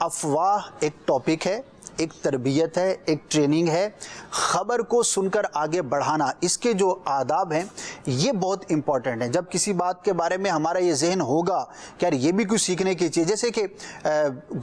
افواہ ایک ٹاپک ہے، ایک تربیت ہے، ایک ٹریننگ ہے. خبر کو سن کر آگے بڑھانا، اس کے جو آداب ہیں یہ بہت امپورٹنٹ ہیں. جب کسی بات کے بارے میں ہمارا یہ ذہن ہوگا کہ یار یہ بھی کچھ سیکھنے کی چیز، جیسے کہ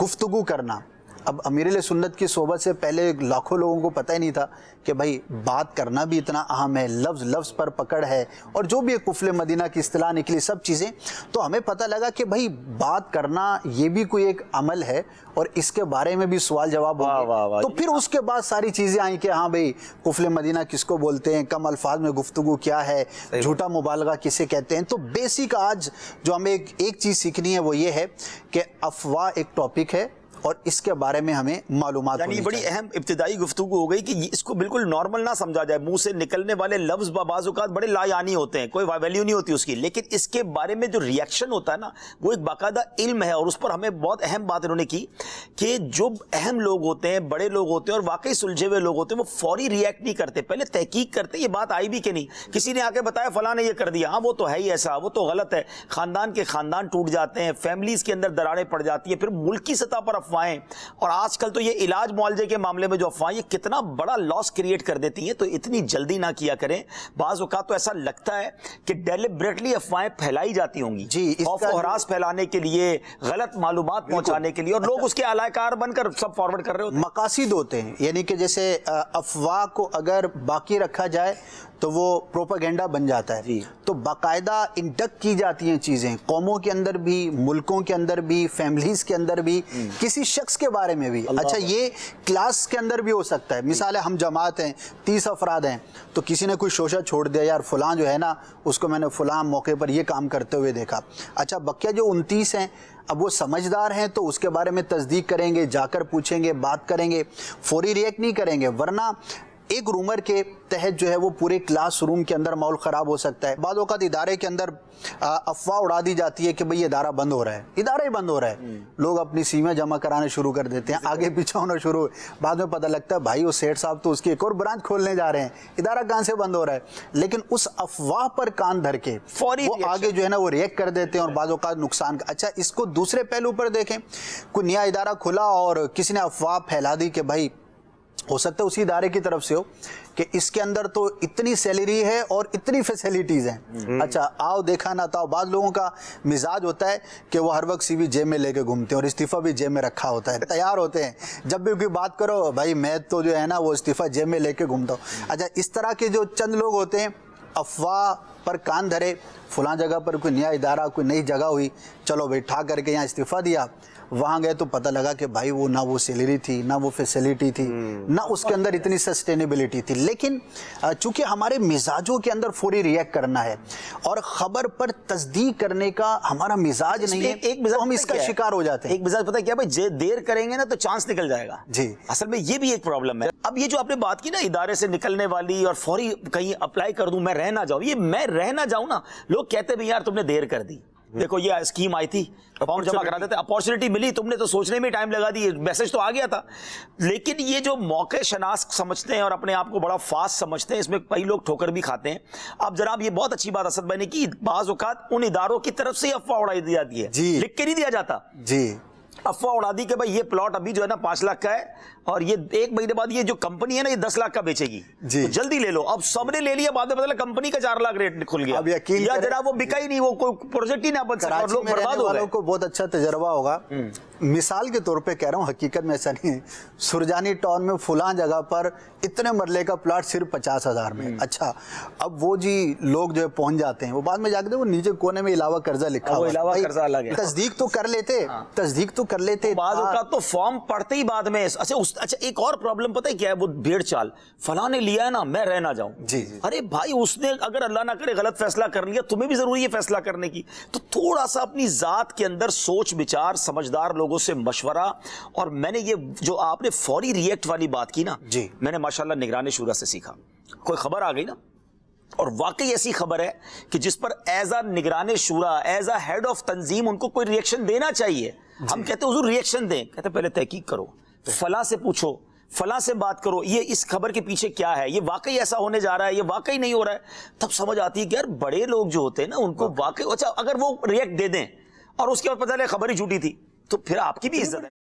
گفتگو کرنا. اب امیر اہل سنت کی صحبت سے پہلے لاکھوں لوگوں کو پتہ ہی نہیں تھا کہ بھائی بات کرنا بھی اتنا اہم ہے، لفظ لفظ پر پکڑ ہے، اور جو بھی قفل مدینہ کی اصطلاح نکلی سب چیزیں. تو ہمیں پتہ لگا کہ بھائی بات کرنا یہ بھی کوئی ایک عمل ہے اور اس کے بارے میں بھی سوال جواب ہوں گے. تو پھر اس کے بعد ساری چیزیں آئیں کہ ہاں بھئی قفل مدینہ کس کو بولتے ہیں، کم الفاظ میں گفتگو کیا ہے، جھوٹا مبالغہ کسے کہتے ہیں. تو بیسک آج جو ہمیں ایک چیز سیکھنی ہے وہ یہ ہے کہ افواہ ایک ٹاپک ہے اور اس کے بارے میں ہمیں معلومات یعنی بڑی اہم ابتدائی گفتگو ہو گئی کہ اس کو بالکل نارمل نہ سمجھا جائے. منہ سے نکلنے والے لفظ بعض اوقات بڑے لا یعنی ہوتے ہیں، کوئی ویلیو نہیں ہوتی اس کی، لیکن اس کے بارے میں جو ریئیکشن ہوتا ہے نا وہ ایک باقاعدہ علم ہے. اور اس پر ہمیں بہت اہم بات انہوں نے کی کہ جو اہم لوگ ہوتے ہیں، بڑے لوگ ہوتے ہیں اور واقعی سلجھے ہوئے لوگ ہوتے ہیں، وہ فوری ریئیکٹ نہیں کرتے، پہلے تحقیق کرتے یہ بات آئی بھی کہ نہیں. کسی نے آ کے بتایا فلاں نے یہ کر دیا، ہاں وہ تو ہے ہی ایسا، وہ تو غلط ہے. خاندان کے خاندان ٹوٹ جاتے ہیں، فیملیز کے اندر دراڑیں پڑ جاتی ہیں، پھر ملکی سطح پر افواہیں. اور آج کل تو یہ علاج معالجے کے معاملے میں جو افواہیں یہ کتنا بڑا لاس کریٹ کر دیتی ہیں. تو اتنی جلدی نہ کیا کریں. بعض اوقات تو ایسا لگتا ہے کہ ڈیلیبریٹلی افواہیں پھیلائی جاتی ہوں گی، خوف و ہراس پھیلانے کے لیے، غلط معلومات پہنچانے کے لیے، اور لوگ اس کے اعلی کار بن کر سب فارورڈ کر رہے ہوتے ہیں. مقاصد ہوتے ہیں، یعنی کہ جیسے افواہ کو اگر باقی رکھا جائے تو وہ پروپیگنڈا بن جاتا ہے. تو باقاعدہ انڈکٹ کی جاتی ہیں چیزیں قوموں کے اندر بھی، ملکوں کے اندر بھی، فیملیز کے اندر بھی، کسی شخص کے بارے میں بھی. اچھا یہ کلاس کے اندر بھی ہو سکتا ہے. مثال ہے ہم جماعت ہیں، 30 افراد ہیں، تو کسی نے کوئی شوشہ چھوڑ دیا، یار فلاں جو ہے نا اس کو میں نے فلاں موقع پر یہ کام کرتے ہوئے دیکھا. اچھا بقیہ جو 29 ہیں اب وہ سمجھدار ہیں تو اس کے بارے میں تصدیق کریں گے، جا کر پوچھیں گے، بات کریں گے، فوری ریئیکٹ نہیں کریں گے. ورنہ ایک رومر کے تحت جو ہے وہ پورے کلاس روم کے اندر ماحول خراب ہو سکتا ہے. بعض اوقات ادارے کے اندر افواہ اڑا دی جاتی ہے کہ بھئی یہ ادارہ بند ہو رہا ہے، ادارہ ہی بند ہو رہا ہے. لوگ اپنی سیمیں جمع کرانے شروع کر دیتے ہیں، آگے پیچھے ہونا شروع. بعد میں پتہ لگتا ہے بھائی وہ سیٹ صاحب تو اس کی ایک اور برانچ کھولنے جا رہے ہیں، ادارہ کہاں سے بند ہو رہا ہے. لیکن اس افواہ پر کان دھر کے وہ آگے جو ہے نا وہ ریئیکٹ کر دیتے ہیں اور بعض اوقات نقصان کا. اچھا اس کو دوسرے پہلو پر دیکھیں، کوئی نیا ادارہ کھلا اور کسی نے افواہ پھیلا دی کہ بھائی ہو سکتا ہے اسی ادارے کی طرف سے ہو کہ اس کے اندر تو اتنی سیلری ہے اور اتنی فیسیلیٹیز ہیں. اچھا آؤ دیکھا نہ تھا. بعض لوگوں کا مزاج ہوتا ہے کہ وہ ہر وقت سی وی جیب میں لے کے گھومتے ہیں اور استعفیٰ بھی جیب میں رکھا ہوتا ہے، تیار ہوتے ہیں جب بھی کوئی بات کرو بھائی میں تو جو ہے نا وہ استعفیٰ جیب میں لے کے گھومتا ہوں. اچھا اس طرح کے جو چند لوگ ہوتے ہیں افواہ پر کان دھرے، فلاں جگہ پر کوئی نیا ادارہ، کوئی نئی جگہ ہوئی، چلو بھائی ٹھا کر کے یہاں استعفیٰ دیا. وہاں گئے تو پتہ لگا کہ بھائی وہ نہ وہ سیلری تھی، نہ وہ فیسیلیٹی تھی، نہ اس کے اندر اتنی سسٹینیبلٹی تھی. لیکن چونکہ ہمارے مزاجوں کے اندر فوری ریئیکٹ کرنا ہے اور خبر پر تصدیق کرنے کا ہمارا مزاج نہیں ہے، تو ہم اس کا شکار ہو جاتے ہیں. ایک مزاج پتہ کیا بھائی، دیر کریں گے نا تو چانس نکل جائے گا. جی اصل میں یہ بھی ایک پرابلم ہے. اب یہ جو آپ نے بات کی نا ادارے سے نکلنے والی اور فوری کہیں اپلائی کر دوں میں رہ نہ جاؤں، یہ میں رہ نہ جاؤں نا، لوگ کہتے ہیں یار تم نے دیر کر دی، دیکھو یہ اسکیم آئی تھی، فارم جمع کرا دیتے، اپارچونٹی ملی، تم نے تو سوچنے میں ٹائم لگا دی، میسج تو آ گیا تھا. لیکن یہ جو موقع شناس سمجھتے ہیں اور اپنے آپ کو بڑا فاسٹ سمجھتے ہیں، اس میں کئی لوگ ٹھوکر بھی کھاتے ہیں. اب جناب یہ بہت اچھی بات اسد بھائی نے کی، بعض اوقات ان اداروں کی طرف سے افواہ اڑائی دی جاتی ہے، لکھ کے نہیں دیا جاتا. جی افواہ اڑا دی کہ بھائی یہ پلاٹ ابھی جو ہے نا 5 لاکھ کا ہے اور یہ 1 مہینے بعد یہ جو کمپنی ہے نا یہ 10 لاکھ کا بیچے گی، تو جلدی لے لو. اب سب نے لے لیا، بعد میں پتہ لگا کمپنی کا 4 لاکھ ریٹ کھل گیا، یا جناب وہ بکا ہی نہیں، وہ کوئی پروجیکٹ ہی نہ بن سکا اور لوگ برباد ہو گئے. کو بہت اچھا تجربہ ہوگا. مثال کے طور پہ کہہ رہا ہوں، حقیقت میں ایسا نہیں ہے. سرجانی ٹاؤن میں فلاں جگہ پر اتنے مرلے کا پلاٹ صرف 50,000 میں. اچھا اب وہ جی لوگ جو پہنچ جاتے ہیں، وہ بعد میں جا کے وہ نیچے کونے میں علاوہ قرضہ لکھا ہوا ہے، تصدیق تو کر لیتے. بعض اوقات تو فارم پڑھتے ہی بعد میں. اچھا ایک اور پرابلم پتہ ہے کیا ہے، وہ بھیڑ چال، فلاں نے لیا ہے نا میں رہ نہ جاؤں. ارے بھائی اس نے اگر اللہ نہ کرے غلط فیصلہ کر لیا، تمہیں بھی ضروری ہے فیصلہ کرنے کی. تو تھوڑا سا اپنی ذات کے اندر سوچ بچار، سمجھدار لوگوں سے مشورہ. اور میں نے یہ جو آپ نے فوری ریئیکٹ والی بات کی نا، میں نے ماشاءاللہ نگران شورا سے سیکھا. کوئی خبر آ گئی نا اور واقعی ایسی خبر ہے کہ جس پر ایز اے نگران شورا، ایز اے ہیڈ آف تنظیم ان کو کوئی ریئیکشن دینا چاہیے. ہم کہتے ہیں حضور ریئیکشن دیں، کہتے ہیں پہلے تحقیق کرو، فلاں سے پوچھو، فلاں سے بات کرو، یہ اس خبر کے پیچھے کیا ہے، یہ واقعی ایسا ہونے جا رہا ہے، یہ واقعی نہیں ہو رہا ہے. تب سمجھ آتی ہے کہ یار بڑے لوگ جو ہوتے ہیں نا ان کو واقعی، اچھا اگر وہ ریئیکٹ دے دیں اور اس کے بعد پتہ چلے خبر ہی جھوٹی تھی تو پھر آپ کی بھی عزت ہے.